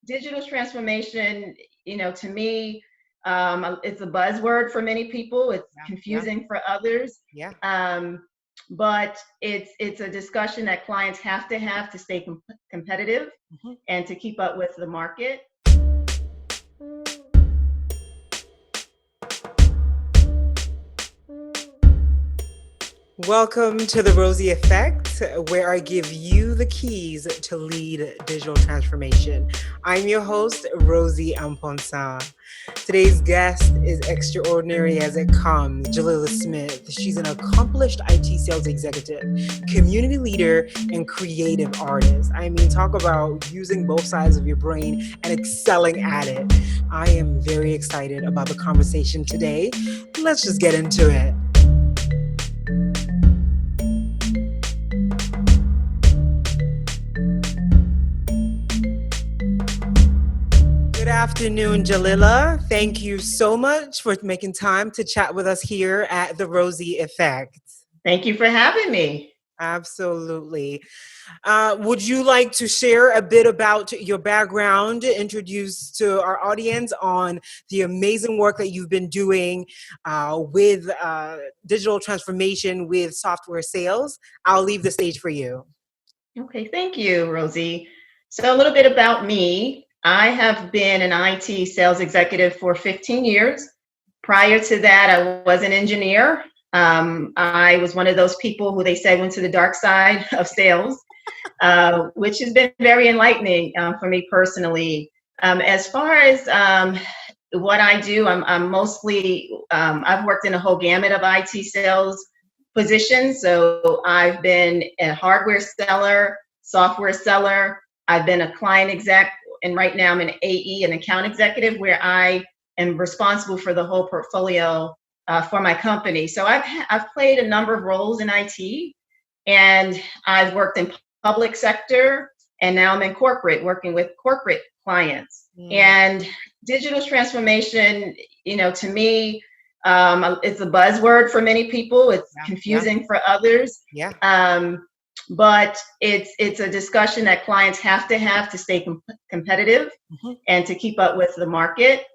Digital transformation, to me, it's a buzzword for many people. It's Yeah, yeah, confusing for others. yeah. Um, but it's a discussion that clients have to stay competitive Mhm. and to keep up with the market. Welcome to the Rozy Effect, where I give you the keys to lead digital transformation. I'm your host, Rozy Amponsa. Today's guest is extraordinary as it comes, Jalila Smith. She's an accomplished IT sales executive, community leader, and creative artist. I mean, talk about using both sides of your brain and excelling at it. I am very excited about the conversation today. Let's just get into it. Good afternoon, Jalila. Thank you so much for making time to chat with us here at the Rozy Effect. Thank you for having me. Absolutely. Would you like to share a bit about your background, introduce to our audience on the amazing work that you've been doing with digital transformation with software sales? I'll leave the stage for you. Okay, thank you, Rosie. So a little bit about me. I have been an IT sales executive for 15 years. Prior to that, I was an engineer. I was one of those people who they say went to the dark side of sales, which has been very enlightening for me personally. As far as what I do, I'm mostly, I've worked in a whole gamut of IT sales positions. So I've been a hardware seller, software seller. I've been a client exec, and right now I'm an AE, an account executive, where I am responsible for the whole portfolio for my company. So I've played a number of roles in IT, and I've worked in public sector, and now I'm in corporate, working with corporate clients. Mm, And digital transformation, to me, it's a buzzword for many people. It's yeah, yeah, confusing for others. yeah. Um, but it's a discussion that clients have to stay competitive Mhm. and to keep up with the market.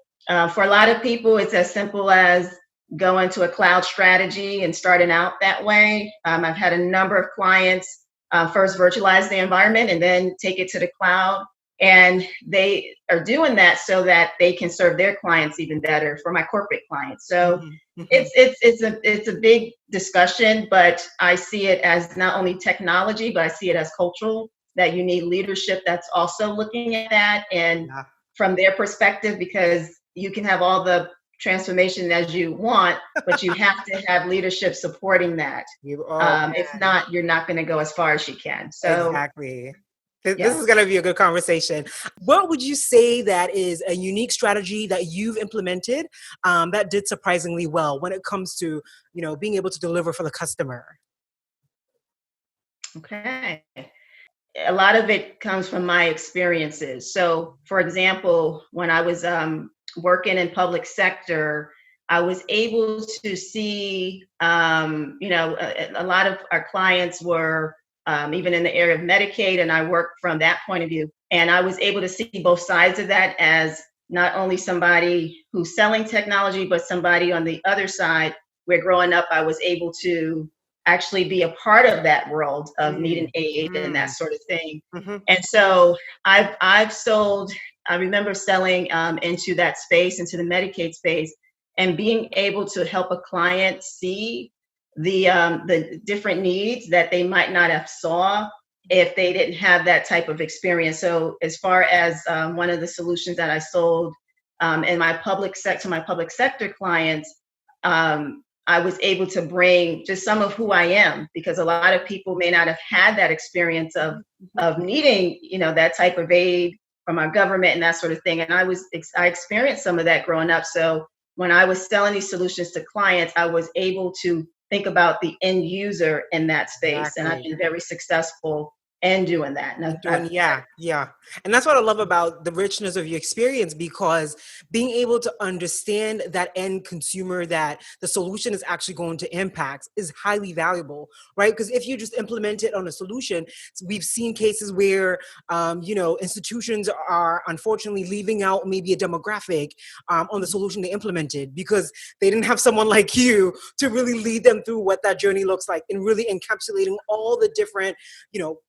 For a lot of people, it's as simple as going to a cloud strategy and starting out that way. I've had a number of clients first virtualize the environment and then take it to the cloud. And they are doing that so that they can serve their clients even better, for my corporate clients. So Mhm, mhm. it's a big discussion, but I see it as not only technology, but I see it as cultural, that you need leadership that's also looking at that and Yeah. from their perspective, because you can have all the transformation as you want, but you have to have leadership supporting that. Oh If man, not, you're not going to go as far as you can. So, exactly. This yeah. is going to be a good conversation. What would you say that is a unique strategy that you've implemented that did surprisingly well when it comes to, being able to deliver for the customer? Okay. A lot of it comes from my experiences. So, for example, when I was working in public sector, I was able to see, a lot of our clients were even in the area of Medicaid, and I worked from that point of view. And I was able to see both sides of that, as not only somebody who's selling technology, but somebody on the other side, where growing up, I was able to actually be a part of that world of needing Mm, aid and that mm, sort of thing. mhm. And so I've sold. I remember selling into that space, into the Medicaid space, and being able to help a client see the different needs that they might not have saw if they didn't have that type of experience. So as far as one of the solutions that I sold in my public sector clients, I was able to bring just some of who I am, because a lot of people may not have had that experience Mhm, mhm. of needing, that type of aid from our government and that sort of thing. And I experienced some of that growing up. So when I was selling these solutions to clients, I was able to think about the end user in that space, and I've Exactly. been very successful and doing that. And Yeah. And that's what I love about the richness of your experience, because being able to understand that end consumer that the solution is actually going to impact is highly valuable, right? Because if you just implement it on a solution, we've seen cases where, institutions are unfortunately leaving out maybe a demographic on the solution they implemented because they didn't have someone like you to really lead them through what that journey looks like and really encapsulating all the different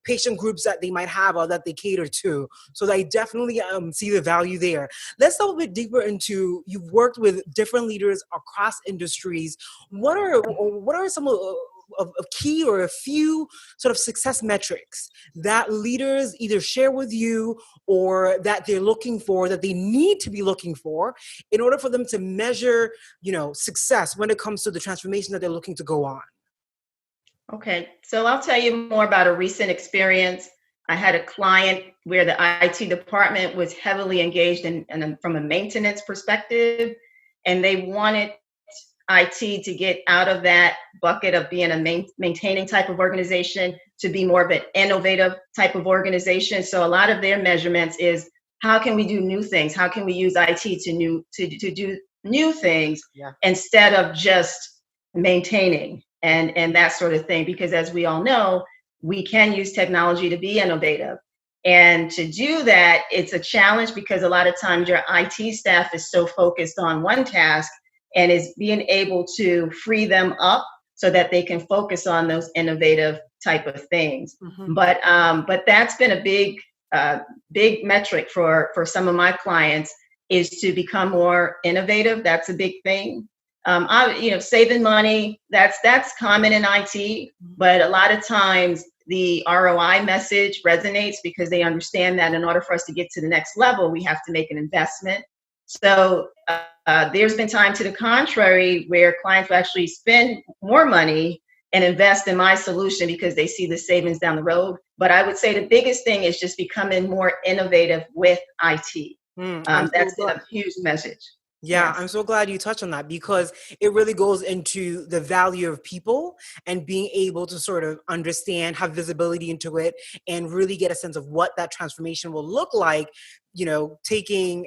patient groups that they might have or that they cater to. So I definitely see the value there. Let's delve a bit deeper into, you've worked with different leaders across industries. What are some of key or a few sort of success metrics that leaders either share with you or that they're looking for, that they need to be looking for in order for them to measure, success when it comes to the transformation that they're looking to go on? Okay, so I'll tell you more about a recent experience. I had a client where the IT department was heavily engaged from a maintenance perspective, and they wanted IT to get out of that bucket of being a maintaining type of organization to be more of an innovative type of organization. So a lot of their measurements is, how can we do new things? How can we use IT to do new things Yeah. instead of just maintaining and that sort of thing? Because as we all know, we can use technology to be innovative. And to do that, it's a challenge because a lot of times your IT staff is so focused on one task, and is being able to free them up so that they can focus on those innovative type of things. Mm-hmm. But that's been a big metric for some of my clients, is to become more innovative. That's a big thing. Saving money, that's common in IT, but a lot of times the ROI message resonates because they understand that in order for us to get to the next level, we have to make an investment. So there's been time to the contrary where clients will actually spend more money and invest in my solution because they see the savings down the road. But I would say the biggest thing is just becoming more innovative with IT. That's a huge message. Yeah, Yes. I'm so glad you touched on that, because it really goes into the value of people and being able to sort of understand, have visibility into it, and really get a sense of what that transformation will look like. Taking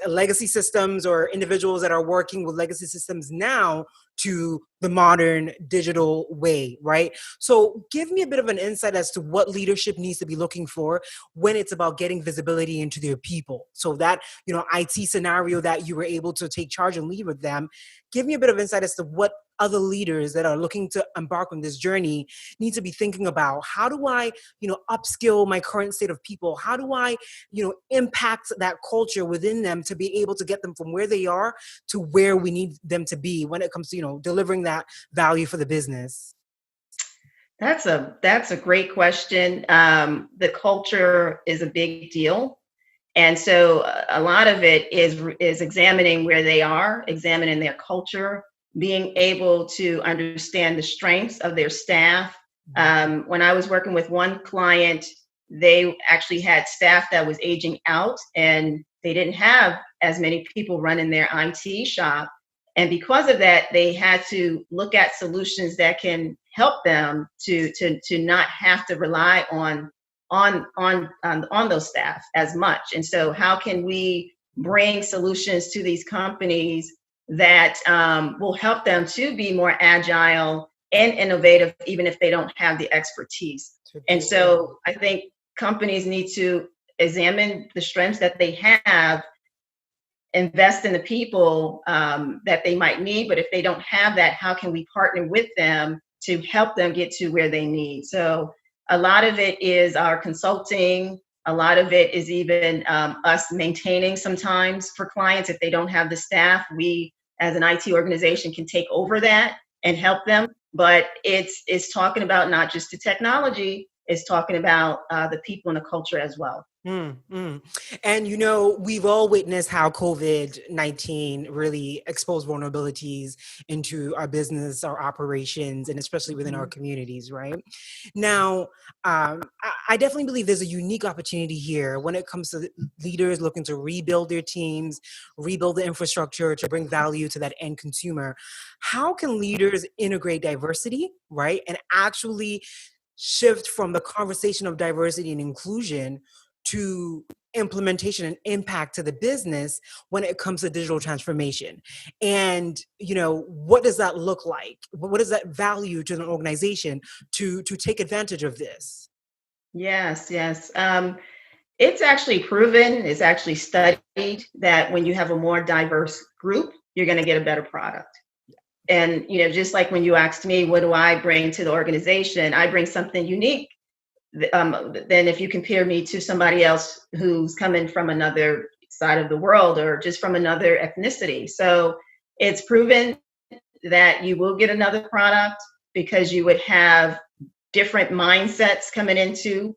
legacy systems or individuals that are working with legacy systems now to the modern digital way, right? So give me a bit of an insight as to what leadership needs to be looking for when it's about getting visibility into their people. So that, IT scenario that you were able to take charge and lead with them, give me a bit of insight as to what other leaders that are looking to embark on this journey need to be thinking about. How do I, upskill my current state of people? How do I, impact that culture within them to be able to get them from where they are to where we need them to be when it comes to, delivering that value for the business? That's a great question. The culture is a big deal. And so a lot of it is examining where they are, examining their culture, being able to understand the strengths of their staff. When I was working with one client, they actually had staff that was aging out, and they didn't have as many people running their IT shop. And because of that, they had to look at solutions that can help them to not have to rely on those staff as much. And so how can we bring solutions to these companies that will help them to be more agile and innovative, even if they don't have the expertise? And so I think companies need to examine the strengths that they have, invest in the people that they might need. But if they don't have that, how can we partner with them to help them get to where they need? So a lot of it is our consulting. A lot of it is even us maintaining sometimes for clients. If they don't have the staff, we as an IT organization can take over that and help them. But it's talking about not just the technology, it's talking about the people and the culture as well. And, we've all witnessed how COVID-19 really exposed vulnerabilities into our business, our operations, and especially within our communities, right? Now, I definitely believe there's a unique opportunity here when it comes to leaders looking to rebuild their teams, rebuild the infrastructure to bring value to that end consumer. How can leaders integrate diversity, right? And actually shift from the conversation of diversity and inclusion to implementation and impact to the business when it comes to digital transformation? And what does that look like? What does that value to an organization to take advantage of this? Yes, yes. It's actually proven, it's actually studied that when you have a more diverse group, you're going to get a better product. And, just like when you asked me, what do I bring to the organization? I bring something unique than if you compare me to somebody else who's coming from another side of the world or just from another ethnicity. So it's proven that you will get another product because you would have different mindsets coming into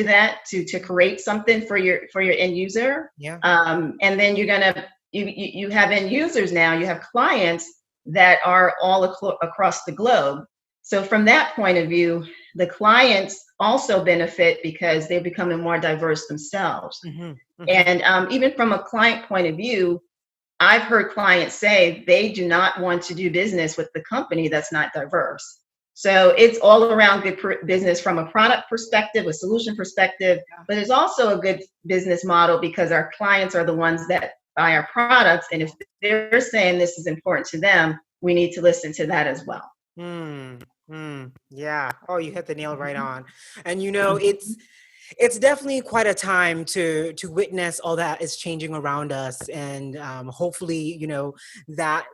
that to create something for your end user. Yeah. And then you have end users now, you have clients that are all across the globe. So from that point of view, the clients also benefit because they're becoming more diverse themselves. Mm-hmm. Mm-hmm. And even from a client point of view, I've heard clients say they do not want to do business with the company that's not diverse. So it's all around good business from a product perspective, a solution perspective, but it's also a good business model because our clients are the ones that buy our products. And if they're saying this is important to them, we need to listen to that as well. Yeah. Oh, you hit the nail right on. And it's definitely quite a time to witness all that is changing around us, and hopefully that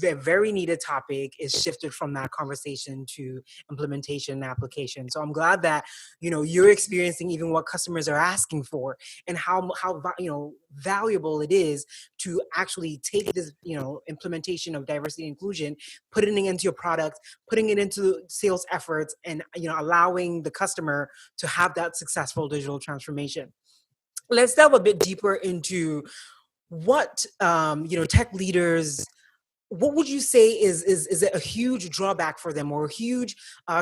the very needed topic is shifted from that conversation to implementation and application. So I'm glad that you're experiencing even what customers are asking for, and how valuable it is to actually take this implementation of diversity and inclusion, putting it into your product, putting it into sales efforts, and allowing the customer to have that successful digital transformation. Let's delve a bit deeper into what tech leaders. What would you say is a huge drawback for them, or a huge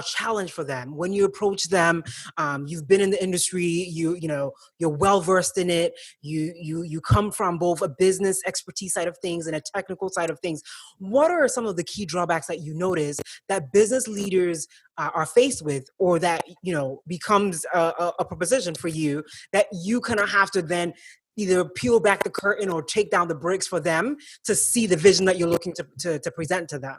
challenge for them when you approach them? You've been in the industry, you're well versed in it. You come from both a business expertise side of things and a technical side of things. What are some of the key drawbacks that you notice that business leaders are faced with, or that becomes a proposition for you that you kind of have to then either peel back the curtain or take down the bricks for them to see the vision that you're looking to present to them?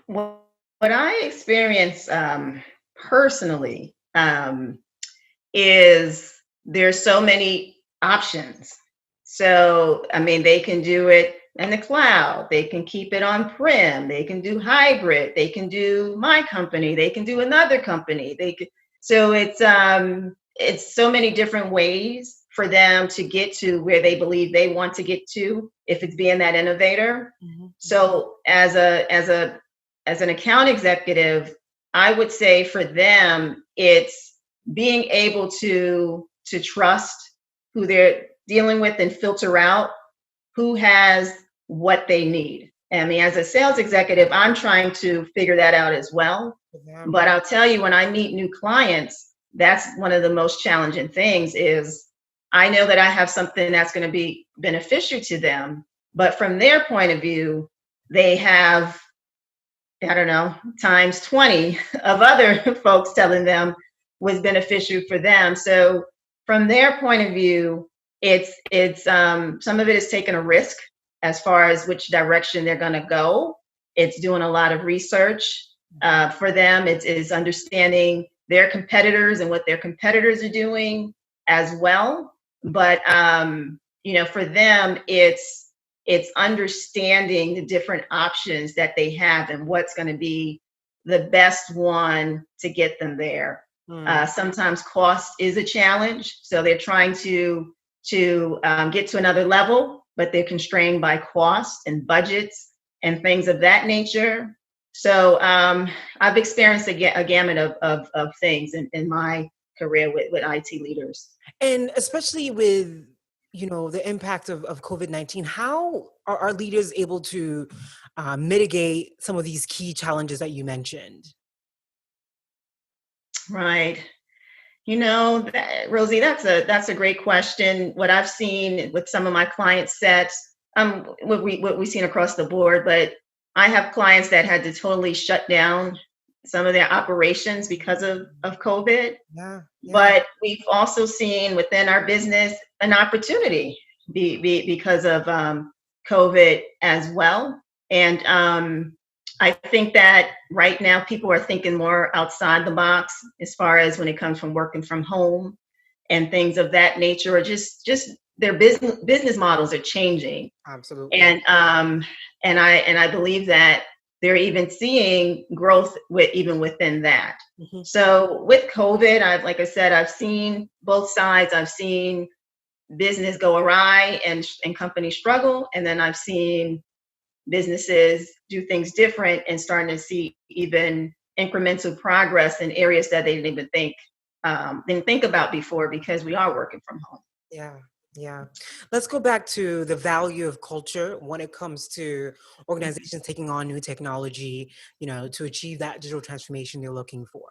What I experience personally is there's so many options. So, I mean, they can do it in the cloud. They can keep it on-prem. They can do hybrid. They can do my company. They can do another company. So it's so many different ways for them to get to where they believe they want to get to, if it's being that innovator. Mm-hmm. So as an account executive, I would say for them, it's being able to trust who they're dealing with and filter out who has what they need. I mean, as a sales executive, I'm trying to figure that out as well. Yeah. But I'll tell you, when I meet new clients, that's one of the most challenging things. Is I know that I have something that's going to be beneficial to them, but from their point of view, they have, I don't know, times 20 of other folks telling them was beneficial for them. So from their point of view, it's some of it is taking a risk as far as which direction they're going to go. It's doing a lot of research. For them, it is understanding their competitors and what their competitors are doing as well. But for them, it's understanding the different options that they have and what's going to be the best one to get them there. Sometimes cost is a challenge, so they're trying to get to another level, but they're constrained by cost and budgets and things of that nature. So I've experienced a gamut of things in my career with IT leaders. And especially with, the impact of COVID-19, how are leaders able to mitigate some of these key challenges that you mentioned? Right. Rozy, that's a great question. What I've seen with some of my client sets, what we've seen across the board, but I have clients that had to totally shut down some of their operations because of COVID. Yeah, yeah, But we've also seen within our business an opportunity because of COVID as well. And I think that right now people are thinking more outside the box as far as when it comes from working from home and things of that nature, or just their business models are changing. absolutely. And I believe that they're even seeing growth even within that. Mhm. So with COVID, like I said, I've seen both sides. I've seen business go awry and companies struggle, and then I've seen businesses do things different and starting to see even incremental progress in areas that they didn't think about before because we are working from home. Yeah, yeah. Let's go back to the value of culture when it comes to organizations taking on new technology, to achieve that digital transformation they're looking for.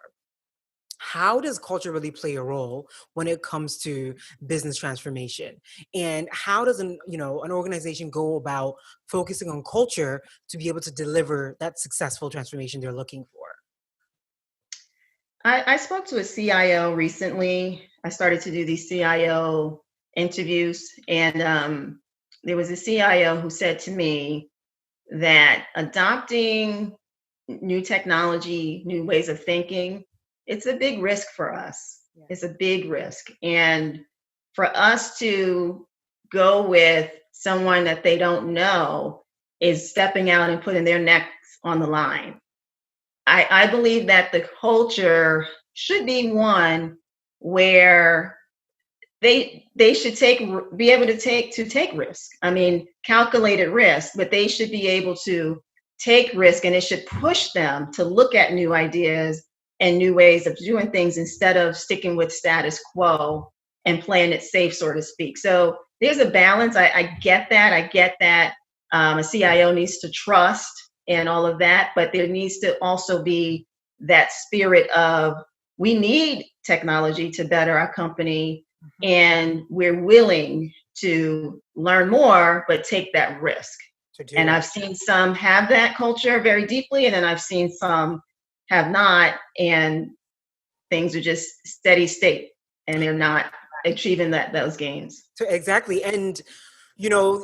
How does culture really play a role when it comes to business transformation? And how does an organization go about focusing on culture to be able to deliver that successful transformation they're looking for? I spoke to a CIO recently. I started to do these CIO interviews, and there was a CIO who said to me that adopting new technology, new ways of thinking, it's a big risk for us. Yeah. It's a big risk. And for us to go with someone that they don't know is stepping out and putting their necks on the line. I believe that the culture should be one where they should be able to take risk. I mean, calculated risk, but they should be able to take risk, and it should push them to look at new ideas and new ways of doing things instead of sticking with status quo and playing it safe, so to speak. So there's a balance. I get that. I get that a CIO needs to trust and all of that, but there needs to also be that spirit of we need technology to better our company, and we're willing to learn more, but take that risk. To And do it. I've seen some have that culture very deeply, and then I've seen some have not, and things are just steady state, and they're not achieving those gains. So exactly. And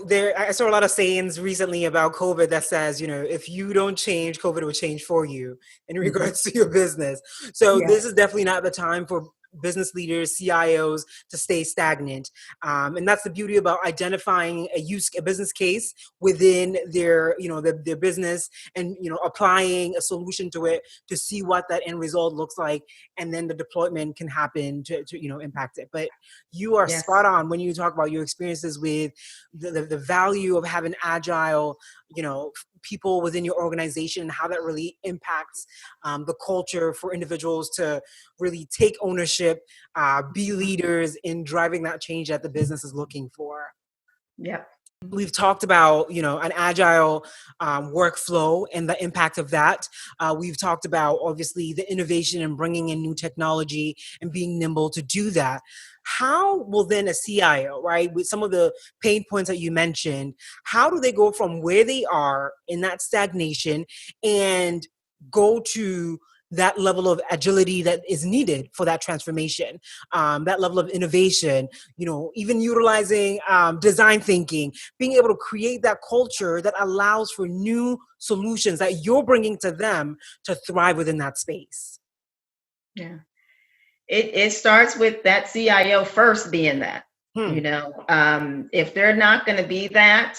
there I saw a lot of sayings recently about COVID that says, if you don't change, COVID will change for you in Mhm. regards to your business. So this Yes. is definitely not the time for business leaders, CIOs to stay stagnant. And that's the beauty about identifying a business case within their business, and applying a solution to it to see what that end result looks like, and then the deployment can happen to impact it. But you are Yes. spot on when you talk about your experiences with the value of having agile, people within your organization, and how that really impacts the culture for individuals to really take ownership, be leaders in driving that change that the business is looking for. Yep. We've talked about, an agile workflow and the impact of that. We've talked about, obviously, the innovation and bringing in new technology and being nimble to do that. How will then a CIO, right, with some of the pain points that you mentioned, how do they go from where they are in that stagnation and go to that level of agility that is needed for that transformation, that level of innovation, even utilizing design thinking, being able to create that culture that allows for new solutions that you're bringing to them to thrive within that space? Yeah. It starts with that CIO first being that. Hmm. If they're not going to be that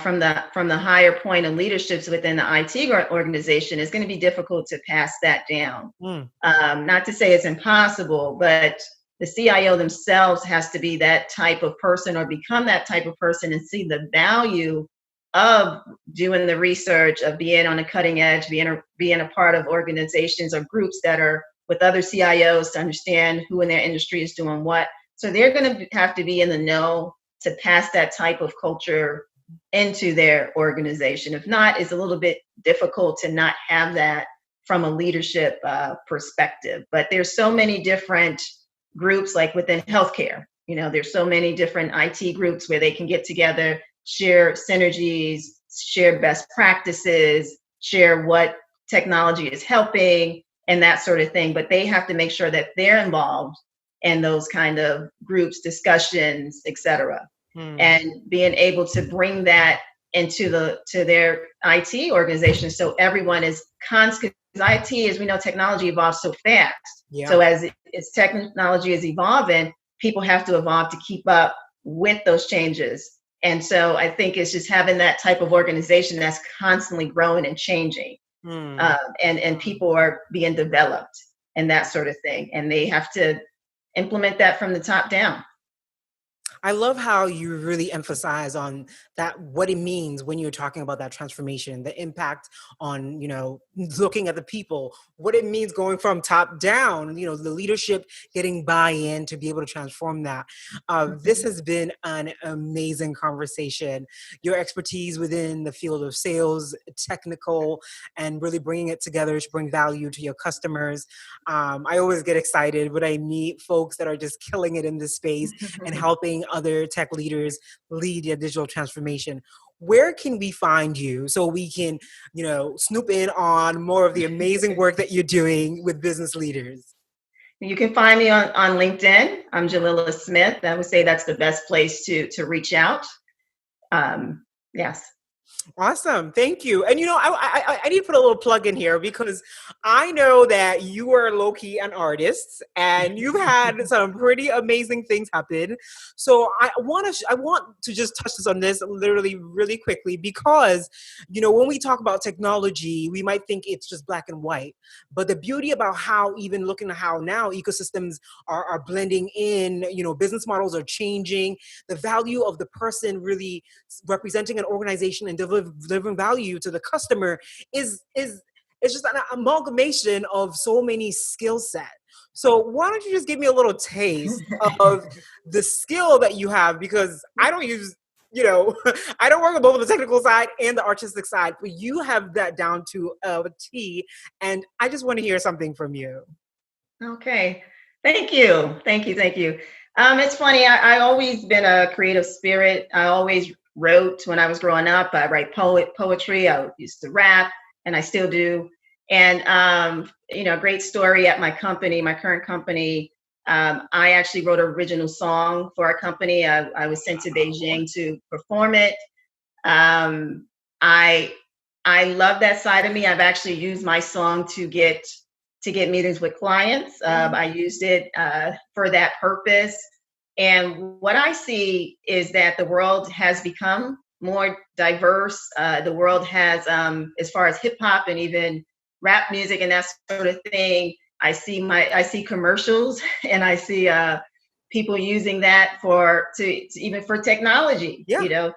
from the higher point of leaderships within the IT organization, it's going to be difficult to pass that down. Hmm. Not to say it's impossible, but the CIO themselves has to be that type of person or become that type of person and see the value of doing the research, of being on the cutting edge, being a part of organizations or groups that are with other CIOs to understand who in their industry is doing what. So they're going to have to be in the know to pass that type of culture into their organization. If not, it's a little bit difficult to not have that from a leadership perspective. But there's so many different groups, like within healthcare. There's so many different IT groups where they can get together, share synergies, share best practices, share what technology is helping and that sort of thing, but they have to make sure that they're involved in those kind of groups, discussions, etc. And being able to bring that into their IT organization, so everyone is constant. IT, as we know, technology evolves so fast. Yeah. So as technology is evolving, people have to evolve to keep up with those changes. And so I think it's just having that type of organization that's constantly growing and changing. And people are being developed and that sort of thing. And they have to implement that from the top down. I love how you really emphasize on that, what it means when you're talking about that transformation, the impact on, looking at the people, what it means going from top down, the leadership getting buy-in to be able to transform that. This has been an amazing conversation. Your expertise within the field of sales, technical, and really bringing it together to bring value to your customers. I always get excited when I meet folks that are just killing it in this space and helping other tech leaders lead their digital transformation. Where can we find you so we can, snoop in on more of the amazing work that you're doing with business leaders? You can find me on LinkedIn. I'm Jalila Smith. I would say that's the best place to reach out. Yes. Awesome. Thank you. And, I need to put a little plug in here because I know that you are low-key an artist and you've had some pretty amazing things happen. So I want to just touch on this literally really quickly because, when we talk about technology, we might think it's just black and white. But the beauty about how, even looking at how now ecosystems are blending in, business models are changing, the value of the person really representing an organization and delivering value to the customer is just an amalgamation of so many skill sets. So why don't you just give me a little taste of the skill that you have, because I don't use, I don't work on both the technical side and the artistic side, but you have that down to a T, and I just want to hear something from you. Okay. Thank you. It's funny. I always been a creative spirit. I always wrote when I was growing up. I write poetry. I used to rap, and I still do. And a great story at my current company. I actually wrote an original song for our company. I was sent to Beijing to perform it. I love that side of me. I've actually used my song to get meetings with clients. I used it for that purpose. And what I see is that the world has become more diverse. The world has, as far as hip hop and even rap music and that sort of thing, I see commercials and I see people using that even for technology,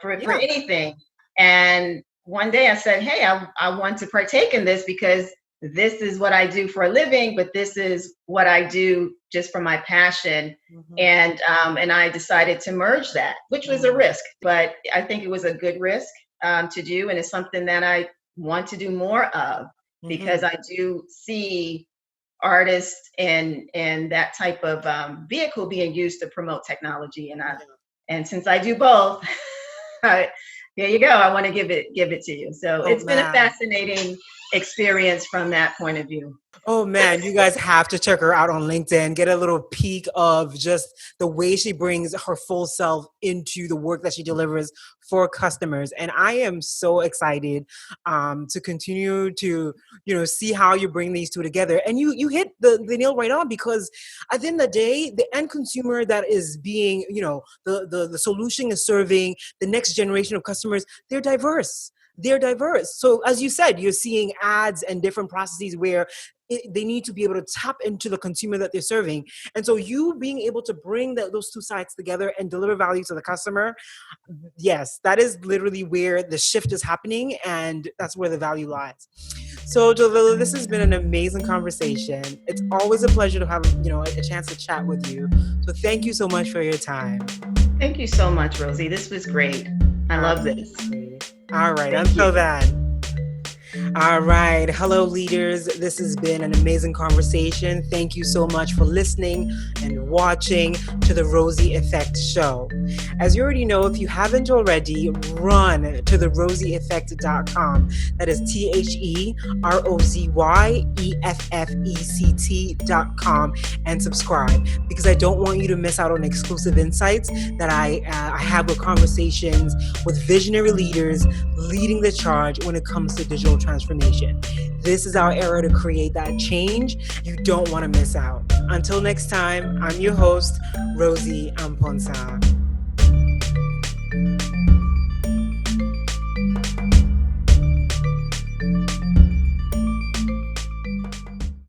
for anything. And one day I said, hey, I want to partake in this because this is what I do for a living, but this is what I do just for my passion. And I decided to merge that, which was a risk, but I think it was a good risk to do. And it's something that I want to do more of because I do see artists and that type of vehicle being used to promote technology. And since I do both, here you go. I want to give it to you. So it's been a fascinating experience from that point of view. Oh man, you guys have to check her out on LinkedIn. Get a little peek of just the way she brings her full self into the work that she delivers for customers. And I am so excited to continue to, see how you bring these two together. And you hit the nail right on, because at the end of the day, the end consumer that is being, the solution is serving the next generation of customers, they're diverse. So as you said, you're seeing ads and different processes where they need to be able to tap into the consumer that they're serving. And so you being able to bring those two sides together and deliver value to the customer, yes, that is literally where the shift is happening, and that's where the value lies. So Jalila, this has been an amazing conversation. It's always a pleasure to have, a chance to chat with you. So thank you so much for your time. Thank you so much, Rozy. This was great. I love this. All right. Until then. All right. Hello, leaders. This has been an amazing conversation. Thank you so much for listening and watching to the Rozy Effect Show. As you already know, if you haven't already, run to the rozyeffect.com. That is TheRozyEffect.com and subscribe, because I don't want you to miss out on exclusive insights that I have with conversations with visionary leaders leading the charge when it comes to digital transformation. This is our era to create that change. You don't want to miss out. Until next time, I'm your host, Rozy Amponsa.